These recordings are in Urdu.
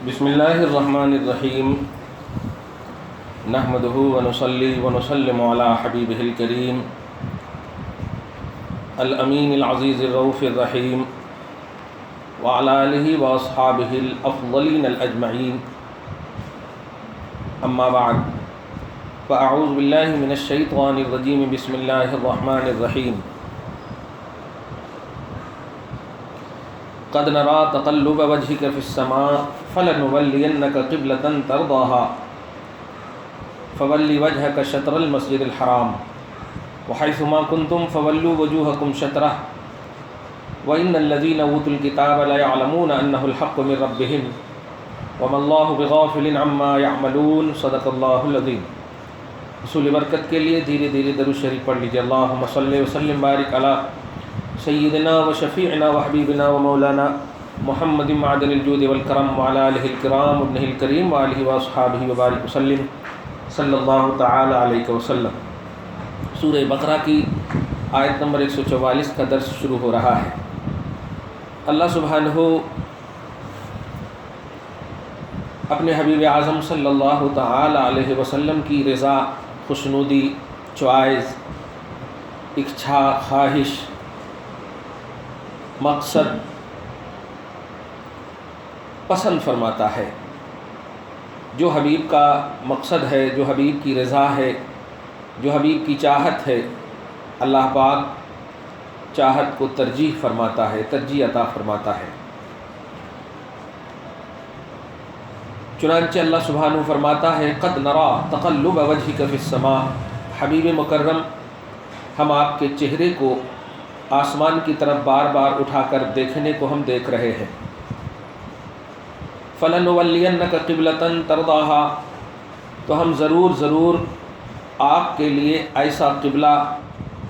بسم اللہ الرحمن الرحیم نحمدہ ونصلی ونسلم علی حبیبہ الکریم الامین العزیز الرؤوف الرحیم وعلی آلہ واصحابہ الافضلین الاجمعین اما بعد فاعوذ باللہ من الشیطان الرجیم بسم اللہ الرحمن الرحیم قد نرى تقلب وجهك في السماء فلنولينك قبلة ترضاها فول وجهك شطر المسجد الحرام وحيثما كنتم فولوا وجوهكم شطره وإن الذين أوتوا الكتاب لا يعلمون أنه الحق من ربهم وما الله بغافل عما يعملون صدق الله العظيم۔ حصول برکت کے لیے دھیرے دھیرے درود شریف پڑھ لیجیے۔ اللهم صل وسلم بارک علی سیدنا و شفیعنا و حبیبنا و مولانا محمد معدن الجود والکرم وعلی آلہ الکرام ابنہ الکریم وآلہ واصحابہ وبارک وسلم صلی اللہ تعالی علیہ وسلم۔ سورہ بقرہ کی آیت نمبر 144 کا درس شروع ہو رہا ہے۔ اللہ سبحانہ اپنے حبیب اعظم صلی اللہ تعالی علیہ وسلم کی رضا، خوشنودی، چوائس، اچھا، خواہش، مقصد پسند فرماتا ہے۔ جو حبیب کا مقصد ہے، جو حبیب کی رضا ہے، جو حبیب کی چاہت ہے، اللہ پاک چاہت کو ترجیح فرماتا ہے، ترجیح عطا فرماتا ہے۔ چنانچہ اللہ سبحانہ فرماتا ہے قد نرا تقلب وجهك في السماء، حبیب مکرم ہم آپ کے چہرے کو آسمان کی طرف بار بار اٹھا کر دیکھنے کو ہم دیکھ رہے ہیں۔ فَلَنُوَلِّيَنَّكَ قِبْلَةً تَرْضَاهَا، تو ہم ضرور آپ کے لیے ایسا قبلہ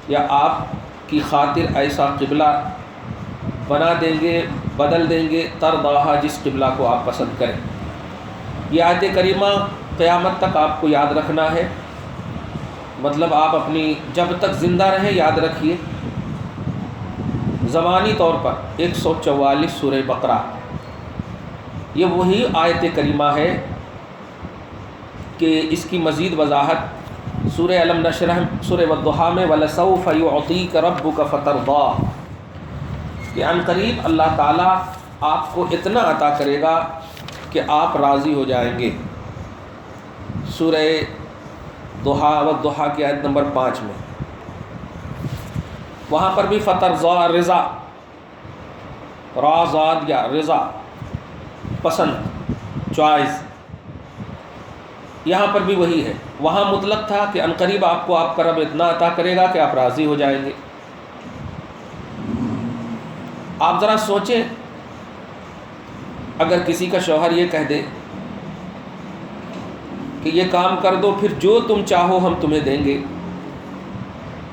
یا آپ کی خاطر ایسا قبلہ بنا دیں گے، بدل دیں گے، ترضاها، جس قبلہ کو آپ پسند کریں۔ یہ آیت کریمہ قیامت تک آپ کو یاد رکھنا ہے، مطلب آپ اپنی جب تک زندہ رہیں یاد رکھیے۔ زمانی طور پر 144 سورہ بقرہ، یہ وہی آیت کریمہ ہے کہ اس کی مزید وضاحت سورہ علم نشرح، سورہ والضحیٰ میں وَلَسَوْفَ يُعْطِيكَ رَبُّكَ فَتَرْضَىٰ، کہ عن قریب اللہ تعالیٰ آپ کو اتنا عطا کرے گا کہ آپ راضی ہو جائیں گے۔ سورہ ضحیٰ والضحیٰ کی آیت نمبر 5 میں وہاں پر بھی فترضا، رضا، رازاد یا رضا، پسند، چوائس، یہاں پر بھی وہی ہے۔ وہاں مطلق تھا کہ عنقریب آپ کو آپ کا رب اتنا عطا کرے گا کہ آپ راضی ہو جائیں گے۔ آپ ذرا سوچیں، اگر کسی کا شوہر یہ کہہ دے کہ یہ کام کر دو پھر جو تم چاہو ہم تمہیں دیں گے،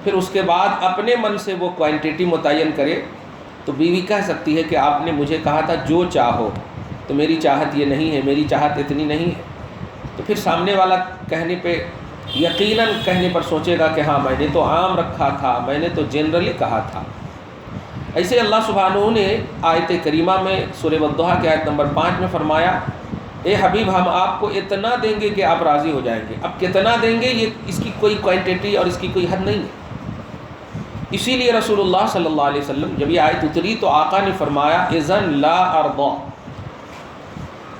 پھر اس کے بعد اپنے من سے وہ کوانٹٹی متعین کرے، تو بیوی کہہ سکتی ہے کہ آپ نے مجھے کہا تھا جو چاہو، تو میری چاہت یہ نہیں ہے، میری چاہت اتنی نہیں ہے۔ تو پھر سامنے والا کہنے پہ یقیناً کہنے پر سوچے گا کہ ہاں میں نے تو عام رکھا تھا، میں نے تو جنرلی کہا تھا۔ ایسے اللہ سبحانہ نے آیت کریمہ میں سورہ والضحیٰ کی آیت نمبر 5 میں فرمایا اے حبیب ہم آپ کو اتنا دیں گے کہ آپ راضی ہو جائیں گے۔ اب کتنا دیں گے یہ اس کی کوئی کوانٹٹی اور اس کی کوئی حد نہیں ہے۔ اسی لیے رسول اللہ صلی اللہ علیہ وسلم جب یہ آیت اتری تو آقا نے فرمایا اذن لا ارضا،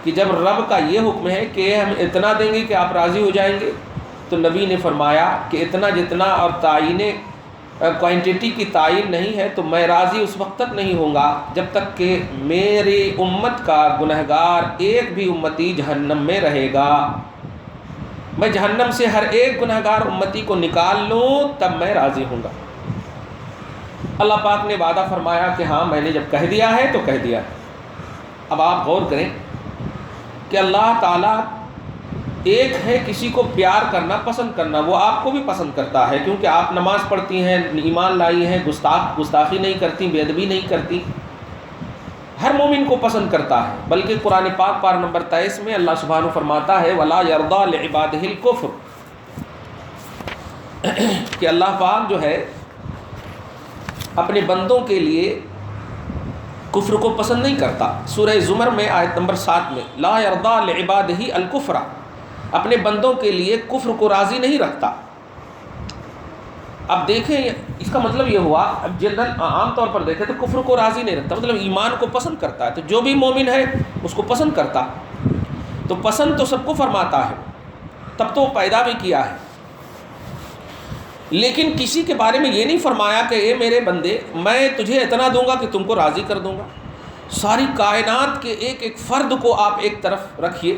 کہ جب رب کا یہ حکم ہے کہ ہم اتنا دیں گے کہ آپ راضی ہو جائیں گے، تو نبی نے فرمایا کہ اتنا جتنا اور تعین کوانٹٹی کی تعین نہیں ہے تو میں راضی اس وقت تک نہیں ہوں گا جب تک کہ میری امت کا گنہگار ایک بھی امتی جہنم میں رہے گا۔ میں جہنم سے ہر ایک گنہگار امتی کو نکال لوں تب میں راضی ہوں گا۔ اللہ پاک نے وعدہ فرمایا کہ ہاں میں نے جب کہہ دیا ہے تو کہہ دیا ہے۔ اب آپ غور کریں کہ اللہ تعالیٰ ایک ہے کسی کو پیار کرنا، پسند کرنا، وہ آپ کو بھی پسند کرتا ہے کیونکہ آپ نماز پڑھتی ہیں، ایمان لائی ہیں، گستاخی نہیں کرتی، بے ادبی نہیں کرتی، ہر مومن کو پسند کرتا ہے۔ بلکہ قرآن پاک پارہ نمبر 23 میں اللہ سبحانہ فرماتا ہے وَلَا يَرْضَىٰ لِعِبَادِهِ الْكُفْرَ، کہ اللہ پاک جو ہے اپنے بندوں کے لیے کفر کو پسند نہیں کرتا. سورہ زمر میں آیت نمبر 7 میں لا یرضی لعبادہ الکفر، اپنے بندوں کے لیے کفر کو راضی نہیں رکھتا. اب دیکھیں اس کا مطلب یہ ہوا، اب جنرل عام طور پر دیکھیں تو کفر کو راضی نہیں رکھتا مطلب ایمان کو پسند کرتا ہے. تو جو بھی مومن ہے اس کو پسند کرتا، تو پسند تو سب کو فرماتا ہے، تب تو وہ پیدا بھی کیا ہے. لیکن کسی کے بارے میں یہ نہیں فرمایا کہ اے میرے بندے میں تجھے اتنا دوں گا کہ تم کو راضی کر دوں گا. ساری کائنات کے ایک ایک فرد کو آپ ایک طرف رکھیے،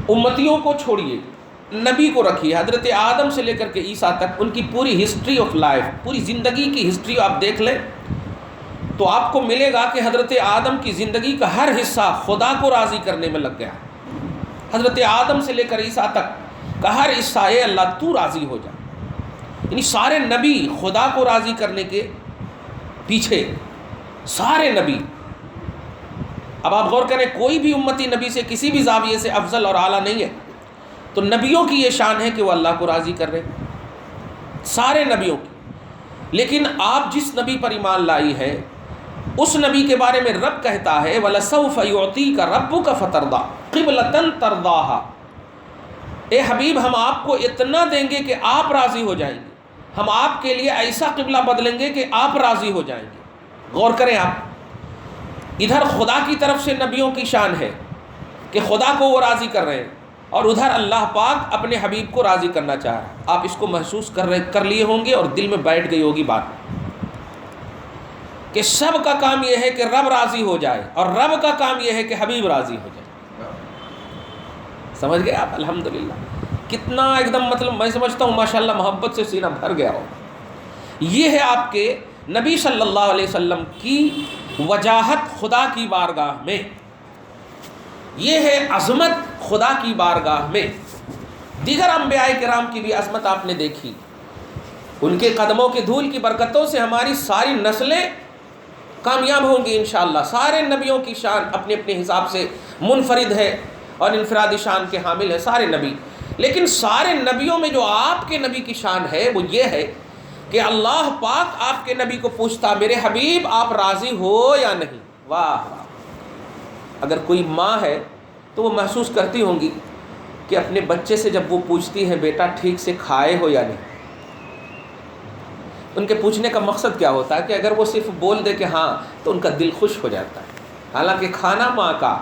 امتیوں کو چھوڑیے، نبی کو رکھیے. حضرت آدم سے لے کر کے عیسیٰ تک ان کی پوری ہسٹری آف لائف، پوری زندگی کی ہسٹری آپ دیکھ لیں تو آپ کو ملے گا کہ حضرت آدم کی زندگی کا ہر حصہ خدا کو راضی کرنے میں لگ گیا. حضرت آدم سے لے کر عیسیٰ تک کا ہر حصہ ہے اللہ تو راضی ہو جا. یعنی سارے نبی خدا کو راضی کرنے کے پیچھے، سارے نبی. اب آپ غور کریں کوئی بھی امتی نبی سے کسی بھی زاویے سے افضل اور اعلیٰ نہیں ہے. تو نبیوں کی یہ شان ہے کہ وہ اللہ کو راضی کر رہے ہیں، سارے نبیوں کی. لیکن آپ جس نبی پر ایمان لائی ہے اس نبی کے بارے میں رب کہتا ہے وَلَسَوْفَ يُعْطِيكَ رَبُّكَ فَتَرْضَىٰ قِبْلَةً تَرْضَاهَا، اے حبیب ہم آپ کو اتنا دیں گے کہ آپ راضی ہو جائیں گے، ہم آپ کے لیے ایسا قبلہ بدلیں گے کہ آپ راضی ہو جائیں گے. غور کریں آپ، ادھر خدا کی طرف سے نبیوں کی شان ہے کہ خدا کو وہ راضی کر رہے ہیں، اور ادھر اللہ پاک اپنے حبیب کو راضی کرنا چاہ رہا ہے. آپ اس کو محسوس کر لیے ہوں گے اور دل میں بیٹھ گئی ہوگی بات کہ سب کا کام یہ ہے کہ رب راضی ہو جائے اور رب کا کام یہ ہے کہ حبیب راضی ہو جائے. سمجھ گئے آپ؟ الحمدللہ کتنا ایک دم مطلب میں سمجھتا ہوں ماشاءاللہ محبت سے سینہ بھر گیا ہو. یہ ہے آپ کے نبی صلی اللہ علیہ وسلم کی وجاہت خدا کی بارگاہ میں، یہ ہے عظمت خدا کی بارگاہ میں. دیگر انبیاء کرام کی بھی عظمت آپ نے دیکھی، ان کے قدموں کے دھول کی برکتوں سے ہماری ساری نسلیں کامیاب ہوں گی انشاءاللہ. سارے نبیوں کی شان اپنے اپنے حساب سے منفرد ہے اور انفرادی شان کے حامل ہیں سارے نبی. لیکن سارے نبیوں میں جو آپ کے نبی کی شان ہے وہ یہ ہے کہ اللہ پاک آپ کے نبی کو پوچھتا میرے حبیب آپ راضی ہو یا نہیں. واہ واہ! اگر کوئی ماں ہے تو وہ محسوس کرتی ہوں گی کہ اپنے بچے سے جب وہ پوچھتی ہے بیٹا ٹھیک سے کھائے ہو یا نہیں، ان کے پوچھنے کا مقصد کیا ہوتا ہے کہ اگر وہ صرف بول دے کہ ہاں تو ان کا دل خوش ہو جاتا ہے. حالانکہ کھانا ماں کا،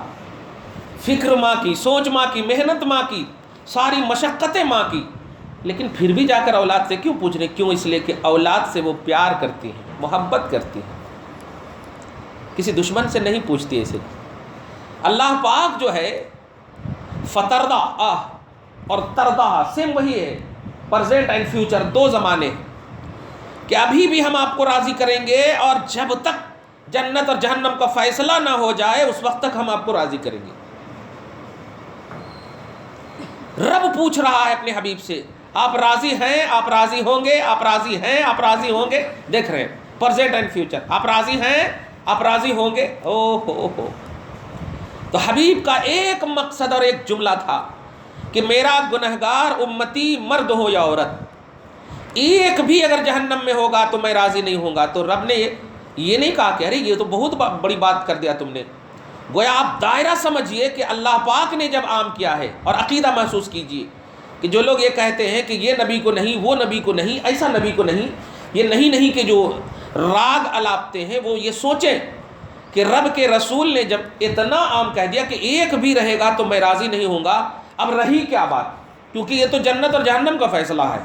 فکر ماں کی، سوچ ماں کی، محنت ماں کی، ساری مشقتیں ماں کی. لیکن پھر بھی جا کر اولاد سے کیوں پوچھ رہے؟ کیوں؟ اس لیے کہ اولاد سے وہ پیار کرتی ہیں، محبت کرتی ہیں، کسی دشمن سے نہیں پوچھتی ایسے. اللہ پاک جو ہے فتردہ اور تردہ سیم وہی ہے، پرزینٹ اینڈ فیوچر دو زمانے ہیں کہ ابھی بھی ہم آپ کو راضی کریں گے اور جب تک جنت اور جہنم کا فیصلہ نہ ہو جائے اس وقت تک ہم آپ کو راضی کریں گے. رب پوچھ رہا ہے اپنے حبیب سے آپ راضی ہیں، آپ راضی ہوں گے، آپ راضی ہیں، آپ راضی ہوں گے. دیکھ رہے ہیں پرزینٹ اینڈ فیوچر، آپ راضی ہیں، آپ راضی ہوں گے. او ہو. تو حبیب کا ایک مقصد اور ایک جملہ تھا کہ میرا گنہگار امتی مرد ہو یا عورت ایک بھی اگر جہنم میں ہوگا تو میں راضی نہیں ہوں گا. تو رب نے یہ نہیں کہا کہ ارے یہ تو بہت بڑی بات کر دیا تم نے. گویا آپ دائرہ سمجھیے کہ اللہ پاک نے جب عام کیا ہے، اور عقیدہ محسوس کیجئے کہ جو لوگ یہ کہتے ہیں کہ یہ نبی کو نہیں، وہ نبی کو نہیں، ایسا نبی کو نہیں، یہ نہیں کہ جو راگ الاپتے ہیں وہ یہ سوچیں کہ رب کے رسول نے جب اتنا عام کہہ دیا کہ ایک بھی رہے گا تو میں راضی نہیں ہوں گا، اب رہی کیا بات؟ کیونکہ یہ تو جنت اور جہنم کا فیصلہ ہے،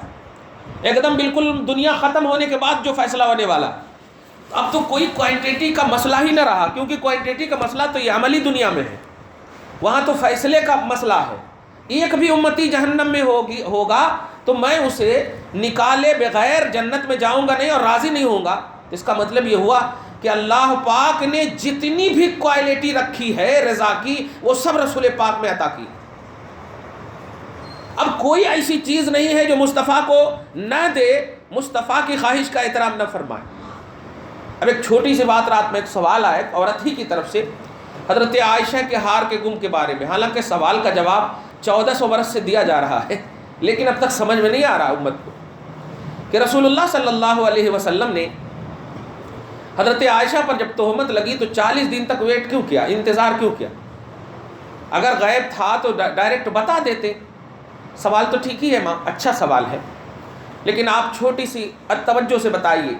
ایک دم بالکل دنیا ختم ہونے کے بعد جو فیصلہ ہونے والا. اب تو کوئی کوانٹیٹی کا مسئلہ ہی نہ رہا، کیونکہ کوانٹیٹی کا مسئلہ تو یہ عملی دنیا میں ہے، وہاں تو فیصلے کا مسئلہ ہے. ایک بھی امتی جہنم میں ہوگا تو میں اسے نکالے بغیر جنت میں جاؤں گا نہیں اور راضی نہیں ہوں گا. اس کا مطلب یہ ہوا کہ اللہ پاک نے جتنی بھی کوالٹی رکھی ہے رضا کی وہ سب رسول پاک میں عطا کی. اب کوئی ایسی چیز نہیں ہے جو مصطفیٰ کو نہ دے، مصطفیٰ کی خواہش کا احترام نہ فرمائے. اب ایک چھوٹی سی بات، رات میں ایک سوال آیا ایک عورت ہی کی طرف سے حضرت عائشہ کے ہار کے گم کے بارے میں. حالانکہ سوال کا جواب 1400 برس سے دیا جا رہا ہے لیکن اب تک سمجھ میں نہیں آ رہا امت کو کہ رسول اللہ صلی اللہ علیہ وسلم نے حضرت عائشہ پر جب تہمت لگی تو 40 دن تک ویٹ کیوں کیا، انتظار کیوں کیا؟ اگر غیب تھا تو ڈائریکٹ بتا دیتے۔ سوال تو ٹھیک ہی ہے ماں، اچھا سوال ہے، لیکن آپ چھوٹی سی توجہ سے بتائیے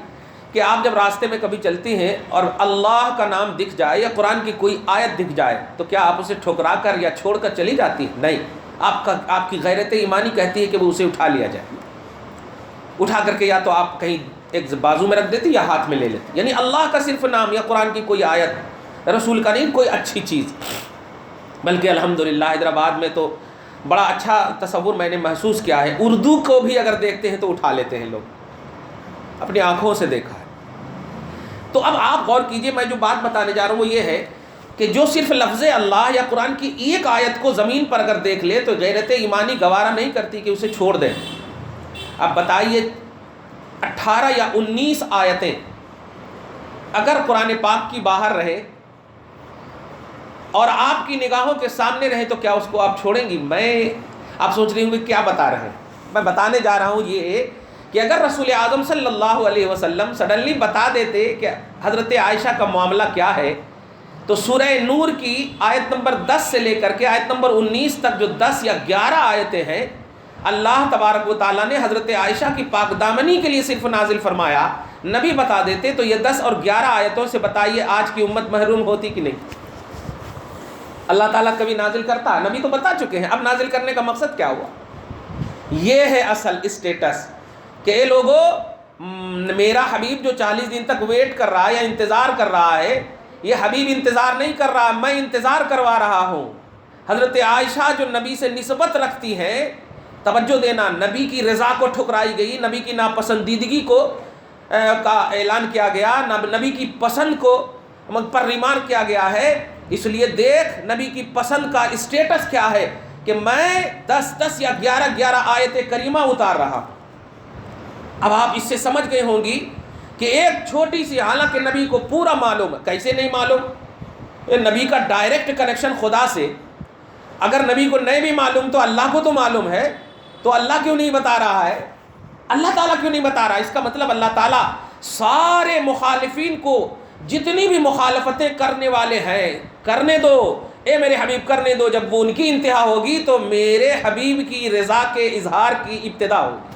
کہ آپ جب راستے میں کبھی چلتی ہیں اور اللہ کا نام دکھ جائے یا قرآن کی کوئی آیت دکھ جائے تو کیا آپ اسے ٹھکرا کر یا چھوڑ کر چلی جاتی ہیں؟ نہیں، آپ کی غیرت ایمانی کہتی ہے کہ وہ اسے اٹھا لیا جائے، اٹھا کر کے یا تو آپ کہیں ایک بازو میں رکھ دیتی یا ہاتھ میں لے لیتی۔ یعنی اللہ کا صرف نام یا قرآن کی کوئی آیت، رسول کا نہیں، کوئی اچھی چیز۔ بلکہ الحمدللہ حیدرآباد میں تو بڑا اچھا تصور میں نے محسوس کیا ہے، اردو کو بھی اگر دیکھتے ہیں تو اٹھا لیتے ہیں لوگ، اپنی آنکھوں سے دیکھا ہے۔ تو اب آپ غور کیجئے، میں جو بات بتانے جا رہا ہوں وہ یہ ہے کہ جو صرف لفظ اللہ یا قرآن کی ایک آیت کو زمین پر اگر دیکھ لے تو غیرت ایمانی گوارا نہیں کرتی کہ اسے چھوڑ دیں۔ اب بتائیے 18 یا 19 آیتیں اگر قرآن پاک کی باہر رہے اور آپ کی نگاہوں کے سامنے رہے تو کیا اس کو آپ چھوڑیں گی؟ آپ سوچ رہی ہوں کہ کیا بتا رہے ہیں، میں بتانے جا رہا ہوں یہ کہ اگر رسول اعظم صلی اللہ علیہ وسلم سڈنلی بتا دیتے کہ حضرت عائشہ کا معاملہ کیا ہے، تو سورہ نور کی آیت نمبر 10 سے لے کر کے آیت نمبر 19 تک جو 10 یا 11 آیتیں ہیں، اللہ تبارک و تعالیٰ نے حضرت عائشہ کی پاک دامنی کے لیے صرف نازل فرمایا، نبی بتا دیتے تو یہ 10 اور 11 آیتوں سے بتائیے آج کی امت محروم ہوتی کہ نہیں؟ اللہ تعالیٰ کبھی نازل کرتا؟ نبی تو بتا چکے ہیں، اب نازل کرنے کا مقصد کیا ہوا؟ یہ ہے اصل اسٹیٹس کہ اے لوگو، میرا حبیب جو 40 دن تک ویٹ کر رہا ہے یا انتظار کر رہا ہے، یہ حبیب انتظار نہیں کر رہا، میں انتظار کروا رہا ہوں۔ حضرت عائشہ جو نبی سے نسبت رکھتی ہیں، توجہ دینا، نبی کی رضا کو ٹھکرائی گئی، نبی کی ناپسندیدگی کا اعلان کیا گیا، نبی کی پسند کو پر ریمارک کیا گیا ہے۔ اس لیے دیکھ نبی کی پسند کا اسٹیٹس کیا ہے کہ میں 10 یا 11 آیت کریمہ اتار رہا۔ اب آپ اس سے سمجھ گئے ہوں گی کہ ایک چھوٹی سی، حالانکہ نبی کو پورا معلوم ہے، کیسے نہیں معلوم؟ نبی کا ڈائریکٹ کنیکشن خدا سے، اگر نبی کو نہیں بھی معلوم تو اللہ کو تو معلوم ہے، تو اللہ کیوں نہیں بتا رہا ہے؟ اللہ تعالیٰ کیوں نہیں بتا رہا؟ اس کا مطلب اللہ تعالیٰ سارے مخالفین کو، جتنی بھی مخالفتیں کرنے والے ہیں، کرنے دو، اے میرے حبیب کرنے دو، جب وہ ان کی انتہا ہوگی تو میرے حبیب کی رضا کے اظہار کی ابتدا ہوگی۔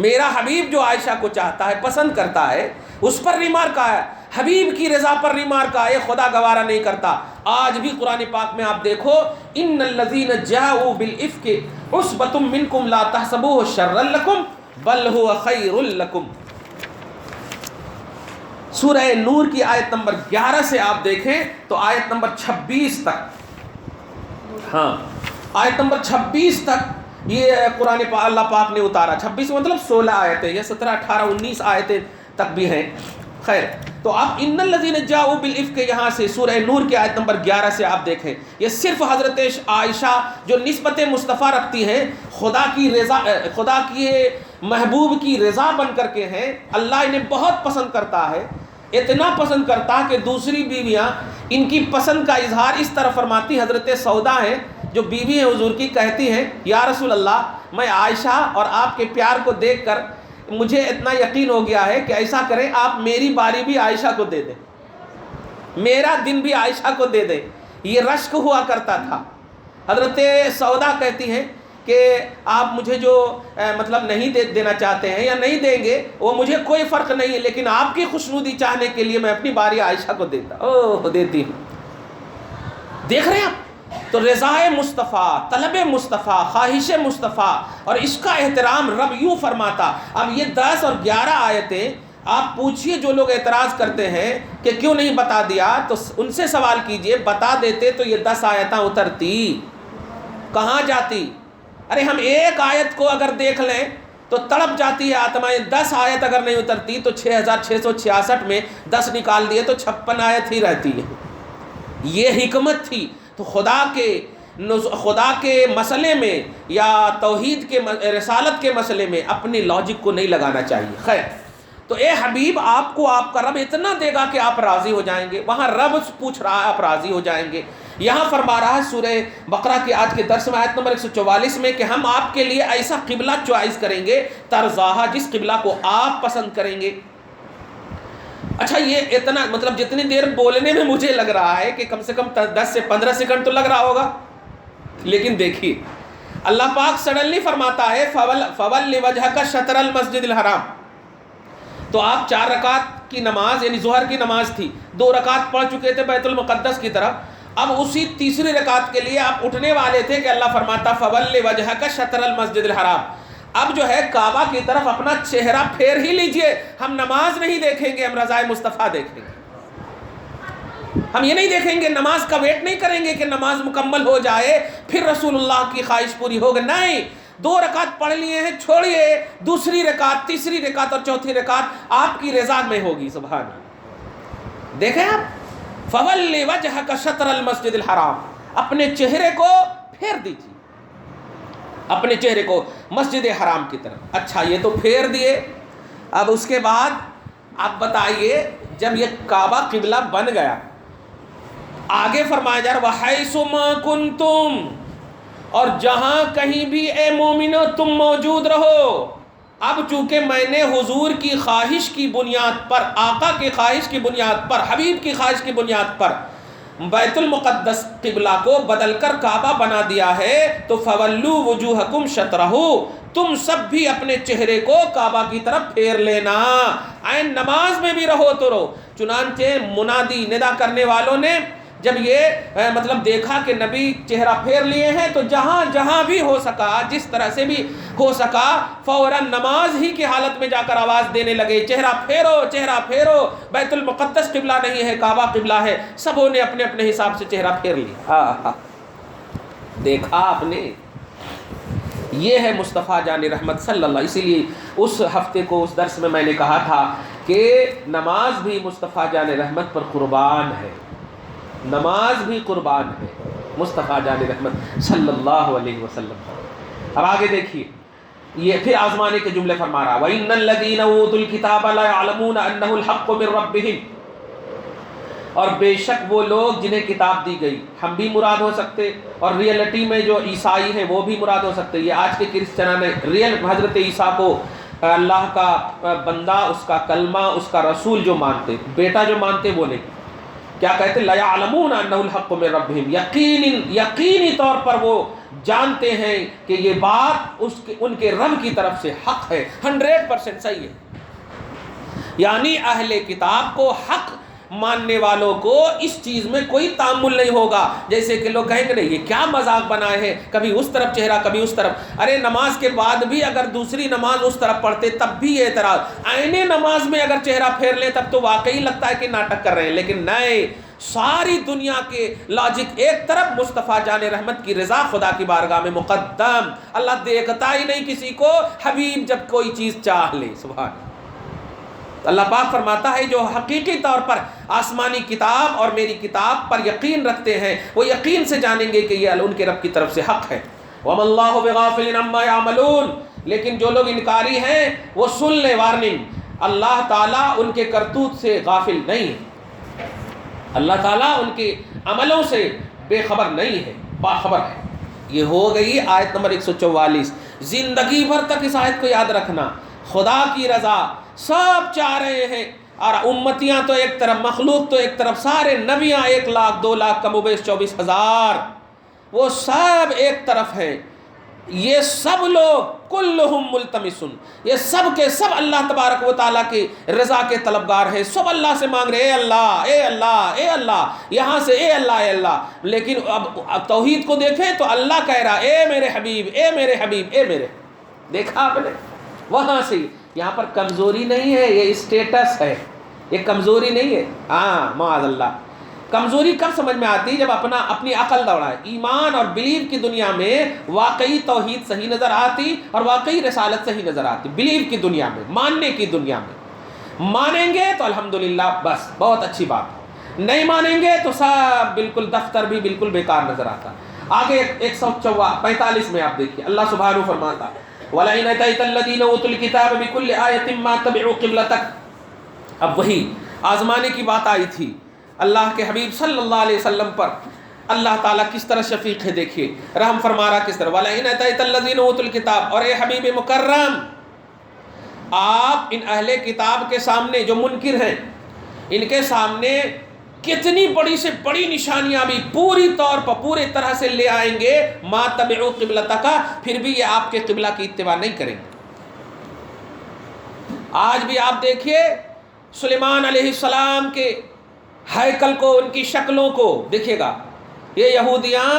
میرا حبیب جو عائشہ کو چاہتا ہے، پسند کرتا ہے، اس پر ریمارک آیا، حبیب کی رضا پر ریمارک آئے، خدا گوارا نہیں کرتا۔ آج بھی قرآن پاک میں آپ دیکھو، ان الذین جاؤوا بالافک عصبۃ منکم لا تحسبوه شرا لکم بل هو خیر لکم۔ سورہ نور کی آیت نمبر 11 سے آپ دیکھیں تو آیت نمبر 26 تک، آیت نمبر 26 تک یہ قرآن اللہ پاک نے اتارا۔ 26 مطلب 16 آیتیں، یا 17 18 19 آیتیں تک بھی ہیں۔ خیر، تو اب ان الذین جاؤوا بالافک، یہاں سے سورہ نور کی آیت نمبر 11 سے آپ دیکھیں، یہ صرف حضرت عائشہ جو نسبت مصطفیٰ رکھتی ہیں، خدا کی رضا، خدا کی محبوب کی رضا بن کر کے ہیں۔ اللہ انہیں بہت پسند کرتا ہے، اتنا پسند کرتا کہ دوسری بیویاں ان کی پسند کا اظہار اس طرح فرماتی۔ حضرت سودا ہیں جو بیوی ہیں حضور کی، کہتی ہیں یا رسول اللہ، میں عائشہ اور آپ کے پیار کو دیکھ کر مجھے اتنا یقین ہو گیا ہے کہ ایسا کریں، آپ میری باری بھی عائشہ کو دے دیں، میرا دن بھی عائشہ کو دے دیں۔ یہ رشک ہوا کرتا تھا۔ حضرت سودا کہتی ہیں کہ آپ مجھے جو مطلب نہیں دینا چاہتے ہیں یا نہیں دیں گے وہ مجھے کوئی فرق نہیں ہے، لیکن آپ کی خوشنودی چاہنے کے لیے میں اپنی باری عائشہ کو دیتی ہوں۔ دیکھ رہے ہیں آپ؟ تو رضائے مصطفیٰ، طلب مصطفیٰ، خواہش مصطفیٰ، اور اس کا احترام رب یوں فرماتا۔ اب یہ 10 اور 11 آیتیں آپ پوچھئے، جو لوگ اعتراض کرتے ہیں کہ کیوں نہیں بتا دیا، تو ان سے سوال کیجئے، بتا دیتے تو یہ 10 آیتیں اترتی، کہاں جاتی؟ ارے ہم ایک آیت کو اگر دیکھ لیں تو تڑپ جاتی ہے آتمائیں۔ 10 آیت اگر نہیں اترتی تو 6666 میں 10 نکال دیے تو 56 آیت ہی رہتی ہے۔ یہ حکمت تھی۔ تو خدا کے مسئلے میں یا توحید کے رسالت کے مسئلے میں اپنی لاجک کو نہیں لگانا چاہیے۔ خیر، تو اے حبیب، آپ کو آپ کا رب اتنا دے گا کہ آپ راضی ہو جائیں گے۔ وہاں رب پوچھ رہا ہے، آپ راضی ہو جائیں گے۔ یہاں فرما رہا ہے سورہ بقرہ کے آج کے درس میں آیت نمبر 144 میں کہ ہم آپ کے لیے ایسا قبلہ چوائس کریں گے، ترضاہا، جس قبلہ کو آپ پسند کریں گے۔ اچھا یہ اتنا مطلب جتنی دیر بولنے میں مجھے لگ رہا ہے کہ کم سے کم 10 سے 15 سیکنڈ تو لگ رہا ہوگا، لیکن دیکھیے اللہ پاک سڈنلی فرماتا ہے فول وجہک شطر المسجد الحرام. تو آپ 4 رکعت کی نماز یعنی ظہر کی نماز تھی، 2 رکعت پڑھ چکے تھے بیت المقدس کی طرف، اب اسی تیسری رکعت کے لیے آپ اٹھنے والے تھے کہ اللہ فرماتا فول وجہک شطر المسجد الحرام. اب جو ہے کعبہ کی طرف اپنا چہرہ پھیر ہی لیجئے، ہم نماز نہیں دیکھیں گے، ہم رضائے مصطفیٰ دیکھیں گے. ہم یہ نہیں دیکھیں گے، نماز کا ویٹ نہیں کریں گے کہ نماز مکمل ہو جائے پھر رسول اللہ کی خواہش پوری ہوگی. نہیں، 2 رکعت پڑھ لیے ہیں، چھوڑیے، دوسری رکعت، تیسری رکعت اور چوتھی رکعت آپ کی رضا میں ہوگی. سبحان اللہ. دیکھیں آپ، فَوَلِّ وَجْهَكَ شَطْرَ الْمَسْجِدِ الْحَرَامِ، اپنے چہرے کو پھیر دیجیے، اپنے چہرے کو مسجد حرام کی طرف. اچھا یہ تو پھیر دیے، اب اس کے بعد آپ بتائیے جب یہ کعبہ قبلہ بن گیا، آگے فرمایا جا رہا وَحَيْثُ مَا كُنْتُمْ، اور جہاں کہیں بھی اے مومنو تم موجود رہو. اب چونکہ میں نے حضور کی خواہش کی بنیاد پر، آقا کی خواہش کی بنیاد پر، حبیب کی خواہش کی بنیاد پر بیت المقدس قبلہ کو بدل کر کعبہ بنا دیا ہے، تو فَوَلُّوا وُجُوهَكُمْ شَطْرَهُ، تم سب بھی اپنے چہرے کو کعبہ کی طرف پھیر لینا. عین نماز میں بھی رہو تو رہو. چنانچہ منادی ندا کرنے والوں نے جب یہ مطلب دیکھا کہ نبی چہرہ پھیر لیے ہیں تو جہاں جہاں بھی ہو سکا، جس طرح سے بھی ہو سکا، فوراً نماز ہی کی حالت میں جا کر آواز دینے لگے چہرہ پھیرو، چہرہ پھیرو، بیت المقدس قبلہ نہیں ہے، کعبہ قبلہ ہے. سبوں نے اپنے اپنے حساب سے چہرہ پھیر لیا. دیکھا آپ نے، یہ ہے مصطفیٰ جان رحمت صلی اللہ. اسی لیے اس ہفتے کو اس درس میں نے کہا تھا کہ نماز بھی مصطفیٰ جان رحمت پر قربان ہے، نماز بھی قربان ہے مصطفیٰ جان رحمت صلی اللہ علیہ وسلم. اب آگے دیکھیے، یہ پھر آزمانے کے جملے فرما رہا وَإِنَّ الَّذِينَ أُوتُوا الْكِتَابَ لَا يَعْلَمُونَ أَنَّهُ الْحَقُّ مِنْ رَبِّهِمْ، اور بے شک وہ لوگ جنہیں کتاب دی گئی، ہم بھی مراد ہو سکتے، اور ریئلٹی میں جو عیسائی ہیں وہ بھی مراد ہو سکتے. یہ آج کے کرسچنوں نے ریئل حضرت عیسیٰ کو اللہ کا بندہ، اس کا کلمہ، اس کا رسول جو مانتے، بیٹا جو مانتے، وہ نہیں. کیا کہتے؟ لا يعلمون انه الحق من ربهم، یقینی طور پر وہ جانتے ہیں کہ یہ بات ان کے رب کی طرف سے حق ہے، 100% صحیح ہے. یعنی اہل کتاب کو، حق ماننے والوں کو اس چیز میں کوئی تعامل نہیں ہوگا جیسے کہ لوگ کہیں گے نہیں یہ کیا مذاق بنائے ہیں، کبھی اس طرف چہرہ کبھی اس طرف. ارے نماز کے بعد بھی اگر دوسری نماز اس طرف پڑھتے تب بھی یہ اعتراض، آئینے نماز میں اگر چہرہ پھیر لیں تب تو واقعی لگتا ہے کہ ناٹک کر رہے ہیں. لیکن نہیں، ساری دنیا کے لاجک ایک طرف، مصطفیٰ جان رحمت کی رضا خدا کی بارگاہ میں مقدم. اللہ دیکھتا ہی نہیں کسی کو، حبیب جب کوئی چیز چاہ لے. سبحان اللہ. اللہ پاک فرماتا ہے جو حقیقی طور پر آسمانی کتاب اور میری کتاب پر یقین رکھتے ہیں وہ یقین سے جانیں گے کہ یہ ان کے رب کی طرف سے حق ہے. وَمَا اللَّهُ بِغَافِلٍ عَمَّا يَعْمَلُونَ، لیکن جو لوگ انکاری ہیں وہ سن لے وارننگ، اللہ تعالیٰ ان کے کرتوت سے غافل نہیں ہے، اللہ تعالیٰ ان کے عملوں سے بے خبر نہیں ہے، باخبر ہے. یہ ہو گئی آیت نمبر 144. زندگی بھر تک اس آیت کو یاد رکھنا. خدا کی رضا سب چاہ رہے ہیں، اور امتیاں تو ایک طرف، مخلوق تو ایک طرف، سارے نبیاں 1 لاکھ 2 لاکھ کم و بیش 24,000 وہ سب ایک طرف ہیں. یہ سب لوگ کلہم ملتمسن، یہ سب کے سب اللہ تبارک و تعالیٰ کی رضا کے طلبگار ہیں. سب اللہ سے مانگ رہے اے اللہ اے اللہ اے اللہ، یہاں سے اے اللہ اے اللہ. لیکن اب توحید کو دیکھیں تو اللہ کہہ رہا اے میرے حبیب اے میرے حبیب اے میرے. دیکھا آپ نے وہاں سے، یہاں پر کمزوری نہیں ہے، یہ اسٹیٹس ہے، یہ کمزوری نہیں ہے. ہاں معاذ اللہ. کمزوری کب سمجھ میں آتی؟ جب اپنی عقل دوڑائے. ایمان اور بلیو کی دنیا میں واقعی توحید صحیح نظر آتی اور واقعی رسالت صحیح نظر آتی. بلیو کی دنیا میں، ماننے کی دنیا میں، مانیں گے تو الحمدللہ بس بہت اچھی بات، نہیں مانیں گے تو سب بالکل دفتر بھی بالکل بیکار نظر آتا. آگے 145 میں آپ دیکھیے اللہ سبحانہ فرماتا وَلَئِنْ أَتَيْتَ الَّذِينَ أُوتُوا الْكِتَابَ بِكُلِّ آيَةٍ مَا تَبِعُوا قِبْلَتَكَ. اب وہی آزمانے کی بات آئی تھی. اللہ کے حبیب صلی اللہ علیہ وسلم پر اللہ تعالیٰ کس طرح شفیق ہے، دیکھیے رحم فرما رہا کس طرح. وَلَئِنْ أَتَيْتَ الَّذِينَ أُوتُوا الْكِتَابَ، اور اے حبیب مکرم آپ ان اہل کتاب کے سامنے جو منکر ہیں، ان کے سامنے کتنی بڑی سے بڑی نشانیاں بھی پوری طور پر پورے طرح سے لے آئیں گے، ما تبعوا قبلتک، پھر بھی یہ آپ کے قبلہ کی اتباع نہیں کریں گے۔ آج بھی آپ دیکھیے سلیمان علیہ السلام کے ہیکل کو، ان کی شکلوں کو دیکھیے گا، یہ یہودیاں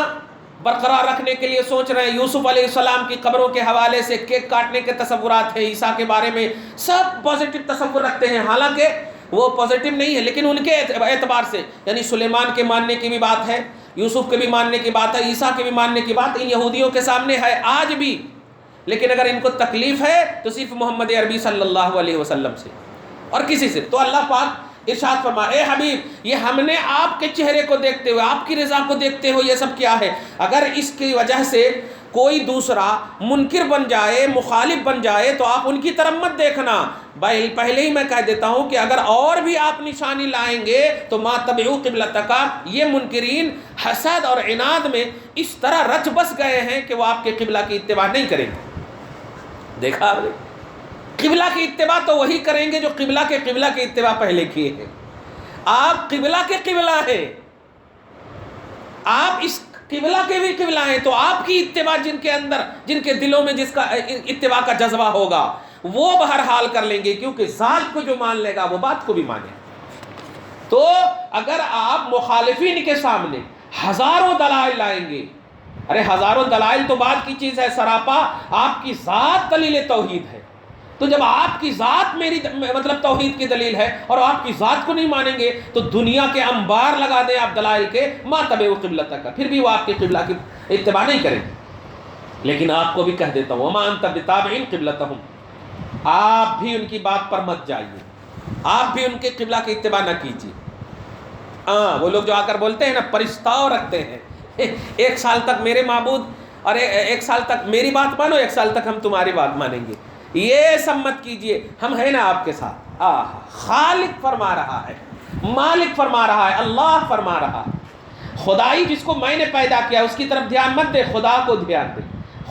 برقرار رکھنے کے لیے سوچ رہے ہیں۔ یوسف علیہ السلام کی قبروں کے حوالے سے کیک کاٹنے کے تصورات ہیں، عیسیٰ کے بارے میں سب پازیٹو تصور رکھتے ہیں، حالانکہ وہ پازیٹو نہیں ہے، لیکن ان کے اعتبار سے، یعنی سلیمان کے ماننے کی بھی بات ہے، یوسف کے بھی ماننے کی بات ہے، عیسیٰ کے بھی ماننے کی بات ان یہودیوں کے سامنے ہے آج بھی۔ لیکن اگر ان کو تکلیف ہے تو صرف محمد عربی صلی اللہ علیہ وسلم سے اور کسی سے۔ تو اللہ پاک ارشاد فرمائے، اے حبیب یہ ہم نے آپ کے چہرے کو دیکھتے ہوئے، آپ کی رضا کو دیکھتے ہوئے یہ سب کیا ہے، اگر اس کی وجہ سے کوئی دوسرا منکر بن جائے، مخالف بن جائے تو آپ ان کی طرف مت دیکھنا۔ پہلے ہی میں کہہ دیتا ہوں کہ اگر اور بھی آپ نشانی لائیں گے تو ما تبعوا قبلتک، یہ منکرین حسد اور عناد میں اس طرح رچ بس گئے ہیں کہ وہ آپ کے قبلہ کی اتباع نہیں کریں گے۔ دیکھا آپ نے، قبلہ کی اتباع تو وہی کریں گے جو قبلہ کی اتباع پہلے کیے ہیں۔ آپ قبلہ کے قبلہ ہیں، آپ اس قبلہ کے بھی قبلہ ہیں، تو آپ کی اتباع جن کے اندر، جن کے دلوں میں جس کا اتباع کا جذبہ ہوگا وہ بہرحال کر لیں گے، کیونکہ ذات کو جو مان لے گا وہ بات کو بھی مانے۔ تو اگر آپ مخالفین کے سامنے ہزاروں دلائل لائیں گے، ارے ہزاروں دلائل تو بعد کی چیز ہے، سراپا آپ کی ذات دلیل توحید ہے، تو جب آپ کی ذات میری مطلب توحید کی دلیل ہے اور آپ کی ذات کو نہیں مانیں گے تو دنیا کے انبار لگا دیں آپ دلائل کے، ما تبعوا قبلتک، پھر بھی وہ آپ کے قبلہ کی اتباع نہیں کریں گے۔ لیکن آپ کو بھی کہہ دیتا ہوں، وما انت بتابع قبلتہم، آپ بھی ان کی بات پر مت جائیے، آپ بھی ان کے قبلہ کی اتباع نہ کیجیے۔ وہ لوگ جو آ کر بولتے ہیں نا، پرستاؤ رکھتے ہیں، ایک سال تک میرے معبود، اور ایک سال تک میری بات مانو، ایک سال تک ہم تمہاری بات مانیں گے، یہ سب مت کیجئے، ہم ہیں نا آپ کے ساتھ۔ خالق فرما رہا ہے، مالک فرما رہا ہے، اللہ فرما رہا ہے۔ خدائی جس کو میں نے پیدا کیا اس کی طرف دھیان مت دے، خدا کو دھیان دے،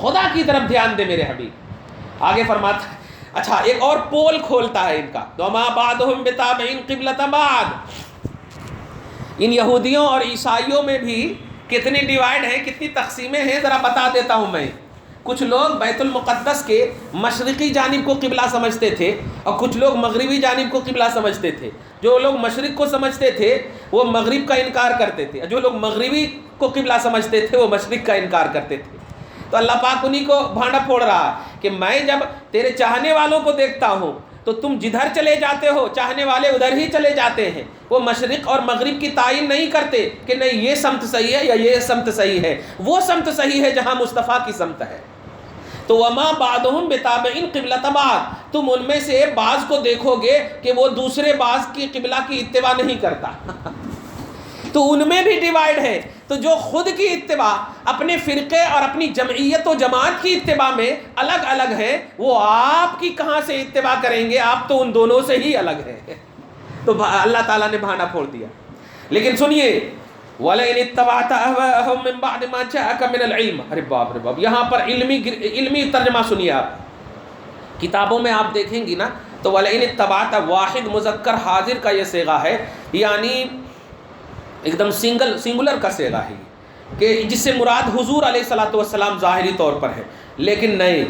خدا کی طرف دھیان دے میرے حبیب۔ آگے فرماتا ہے، اچھا ایک اور پول کھولتا ہے ان کا، وَمَا بَعْضُهُمْ بِتَابِعٍ قِبْلَةَ بَعْضٍ۔ ان یہودیوں اور عیسائیوں میں بھی کتنی ڈیوائڈ ہیں، کتنی تقسیمیں ہیں، ذرا بتا دیتا ہوں میں۔ کچھ لوگ بیت المقدس کے مشرقی جانب کو قبلہ سمجھتے تھے اور کچھ لوگ مغربی جانب کو قبلہ سمجھتے تھے۔ جو لوگ مشرق کو سمجھتے تھے وہ مغرب کا انکار کرتے تھے، جو لوگ مغربی کو قبلہ سمجھتے تھے وہ مشرق کا انکار کرتے تھے۔ تو اللہ پاک انہی کو بھانڈا پھوڑ رہا ہے کہ میں جب تیرے چاہنے والوں کو دیکھتا ہوں تو تم جدھر چلے جاتے ہو چاہنے والے ادھر ہی چلے جاتے ہیں، وہ مشرق اور مغرب کی تعین نہیں کرتے کہ نہیں یہ سمت صحیح ہے یا یہ سمت صحیح ہے، وہ سمت صحیح ہے جہاں مصطفیٰ کی سمت ہے۔ تو وما بعضهم بتابع قبلة بعض، تم ان میں سے بعض کو دیکھو گے کہ وہ دوسرے بعض کی قبلہ کی اتباع نہیں کرتا۔ تو ان میں بھی ڈیوائیڈ ہے۔ تو جو خود کی اتباع اپنے فرقے اور اپنی جمعیت و جماعت کی اتباع میں الگ الگ ہے، وہ آپ کی کہاں سے اتباع کریں گے؟ آپ تو ان دونوں سے ہی الگ ہیں۔ تو اللہ تعالیٰ نے بہانہ پھوڑ دیا۔ لیکن سنیے، وَلَئِنِ اتَّبَعْتَ أَهْوَاءَهُمْ مِنْ بَعْدِ مَا جَاءَكَ مِنَ الْعِلْمِ، ارے باپ رے باپ، یہاں پر علمی ترجمہ سنیے آپ، کتابوں میں آپ دیکھیں گی نا تو وَلَئِنِ اتَّبَعْتَ واحد مذکر حاضر کا یہ صیغہ ہے، یعنی ایک دم سنگولر کا صیغہ ہے کہ جس سے مراد حضور علیہ الصلوۃ والسلام ظاہری طور پر ہے، لیکن نہیں،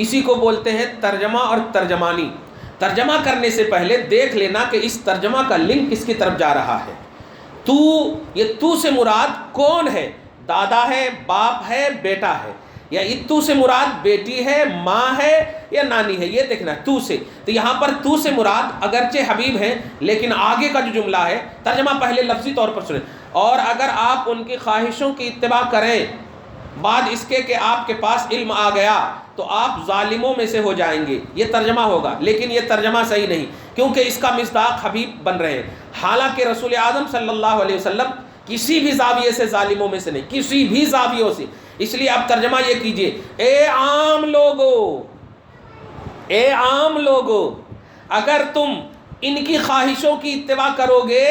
اسی کو بولتے ہیں ترجمہ اور ترجمانی۔ ترجمہ کرنے سے پہلے دیکھ لینا کہ اس ترجمہ کا لنک کس کی طرف جا رہا ہے۔ تو، یہ تو سے مراد کون ہے؟ دادا ہے، باپ ہے، بیٹا ہے، یا تو سے مراد بیٹی ہے، ماں ہے یا نانی ہے، یہ دیکھنا ہے تو سے۔ تو یہاں پر تو سے مراد اگرچہ حبیب ہیں لیکن آگے کا جو جملہ ہے ترجمہ پہلے لفظی طور پر سنیں، اور اگر آپ ان کی خواہشوں کی اتباع کریں بعد اس کے کہ آپ کے پاس علم آ گیا تو آپ ظالموں میں سے ہو جائیں گے، یہ ترجمہ ہوگا، لیکن یہ ترجمہ صحیح نہیں، کیونکہ اس کا مصداق حبیب بن رہے ہیں، حالانکہ رسول اعظم صلی اللہ علیہ وسلم کسی بھی زاویے سے ظالموں میں سے نہیں، کسی بھی زاویوں سے۔ اس لیے آپ ترجمہ یہ کیجئے، اے عام لوگو، اے عام لوگو، اگر تم ان کی خواہشوں کی اتباع کرو گے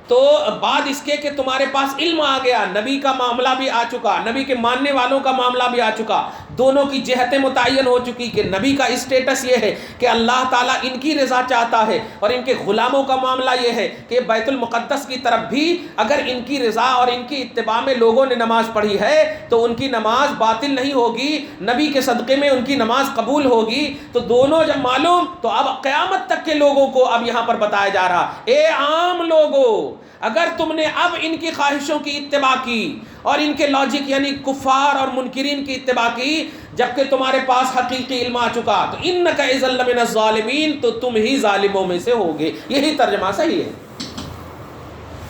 تو بعد اس کے کہ تمہارے پاس علم آ گیا، نبی کا معاملہ بھی آ چکا، نبی کے ماننے والوں کا معاملہ بھی آ چکا، دونوں کی جہتیں متعین ہو چکی کہ نبی کا اسٹیٹس یہ ہے کہ اللہ تعالیٰ ان کی رضا چاہتا ہے، اور ان کے غلاموں کا معاملہ یہ ہے کہ بیت المقدس کی طرف بھی اگر ان کی رضا اور ان کی اتباع میں لوگوں نے نماز پڑھی ہے تو ان کی نماز باطل نہیں ہوگی، نبی کے صدقے میں ان کی نماز قبول ہوگی۔ تو دونوں جب معلوم، تو اب قیامت تک کے لوگوں کو اب یہاں پر بتایا جا رہا، اے عام لوگوں، اگر تم نے اب ان کی خواہشوں کی اتباع کی اور ان کے لاجک یعنی کفار اور منکرین کی اتباع کی جبکہ تمہارے پاس حقیقی علم آ چکا، تو انک اذا لمن الظالمین، تو تم ہی ظالموں میں سے ہوگے۔ یہی ترجمہ صحیح ہے،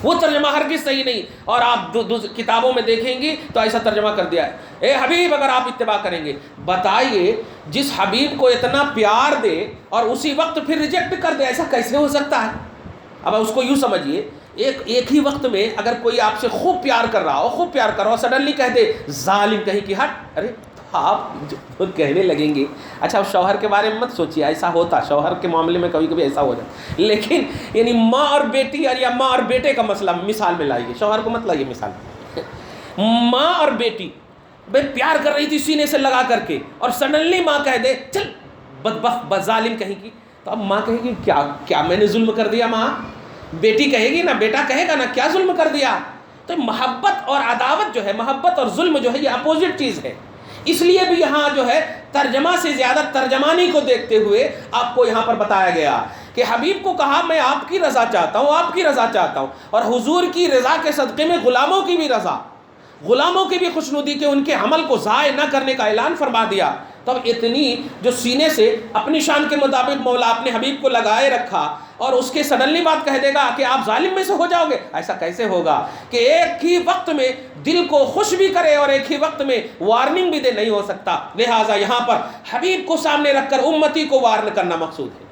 وہ ترجمہ ہرگز صحیح نہیں۔ اور آپ کتابوں میں دیکھیں گی تو ایسا ترجمہ کر دیا ہے، اے حبیب اگر آپ اتباع کریں گے، بتائیے جس حبیب کو اتنا پیار دے اور اسی وقت پھر ریجیکٹ کر دے، ایسا کیسے ہو سکتا ہے؟ اب اس کو یوں سمجھیے، ایک ہی وقت میں اگر کوئی آپ سے خوب پیار کر رہا ہو سڈنلی کہہ دے ظالم کہیں کی ہٹ، ارے آپ کہنے لگیں گے اچھا شوہر کے بارے میں مت سوچیے، ایسا ہوتا شوہر کے معاملے میں کبھی کبھی ایسا ہو جاتا، لیکن یعنی ماں اور بیٹی یا ماں اور بیٹے کا مسئلہ مثال میں لائیے، شوہر کو مت لائیے مثال، ماں اور بیٹی بھائی پیار کر رہی تھی سینے سے لگا کر کے، اور سڈنلی ماں کہہ دے چل بدبخت ظالم کہیں کی، تو اب ماں کہے گی کیا میں نے ظلم کر دیا؟ ماں بیٹی کہے گی نا، بیٹا کہے گا نا کیا ظلم کر دیا؟ تو محبت اور عداوت جو ہے، محبت اور ظلم جو ہے یہ اپوزٹ چیز ہے۔ اس لیے بھی یہاں جو ہے ترجمہ سے زیادہ ترجمانی کو دیکھتے ہوئے آپ کو یہاں پر بتایا گیا کہ حبیب کو کہا میں آپ کی رضا چاہتا ہوں، آپ کی رضا چاہتا ہوں، اور حضور کی رضا کے صدقے میں غلاموں کی بھی رضا، غلاموں کی بھی خوشنودی کے ان کے عمل کو ضائع نہ کرنے کا اعلان فرما دیا۔ تب اتنی جو سینے سے اپنی شان کے مطابق مولا اپنے حبیب کو لگائے رکھا، اور اس کے سڈنلی بات کہہ دے گا کہ آپ ظالم میں سے ہو جاؤ گے، ایسا کیسے ہوگا کہ ایک ہی وقت میں دل کو خوش بھی کرے اور ایک ہی وقت میں وارننگ بھی دے؟ نہیں ہو سکتا۔ لہٰذا یہاں پر حبیب کو سامنے رکھ کر امتی کو وارن کرنا مقصود ہے،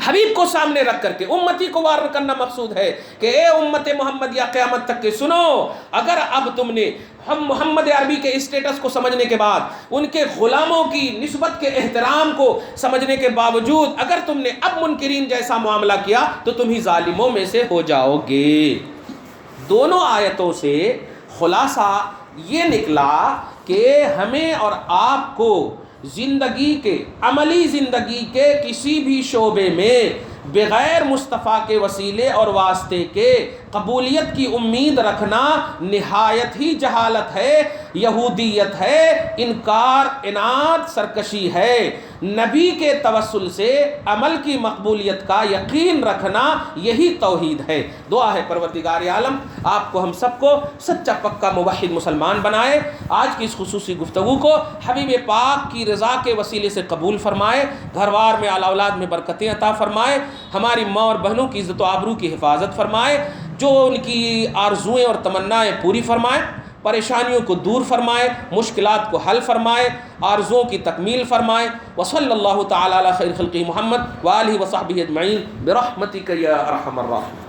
حبیب کو سامنے رکھ کر کے امتی کو وارن کرنا مقصود ہے کہ اے امت محمد یا قیامت تک کے سنو، اگر اب تم نے ہم محمد عربی کے اسٹیٹس کو سمجھنے کے بعد، ان کے غلاموں کی نسبت کے احترام کو سمجھنے کے باوجود اگر تم نے اب منکرین جیسا معاملہ کیا تو تم ہی ظالموں میں سے ہو جاؤ گے۔ دونوں آیتوں سے خلاصہ یہ نکلا کہ ہمیں اور آپ کو زندگی کے، عملی زندگی کے کسی بھی شعبے میں بغیر مصطفیٰ کے وسیلے اور واسطے کے قبولیت کی امید رکھنا نہایت ہی جہالت ہے، یہودیت ہے، انکار، عناد، سرکشی ہے۔ نبی کے توسل سے عمل کی مقبولیت کا یقین رکھنا یہی توحید ہے۔ دعا ہے پروردگار عالم آپ کو ہم سب کو سچا پکا موحد مسلمان بنائے، آج کی اس خصوصی گفتگو کو حبیب پاک کی رضا کے وسیلے سے قبول فرمائے، گھر بار میں آل اولاد میں برکتیں عطا فرمائے، ہماری ماں اور بہنوں کی عزت و آبرو کی حفاظت فرمائے، جو ان کی آرزوئیں اور تمنائیں پوری فرمائے، پریشانیوں کو دور فرمائے، مشکلات کو حل فرمائے، آرزوؤں کی تکمیل فرمائے۔ وصلی اللہ تعالی علی خیر خلقہ محمد وآلہ وصحبہ اجمعین برحمتک یا ارحم الراحمین۔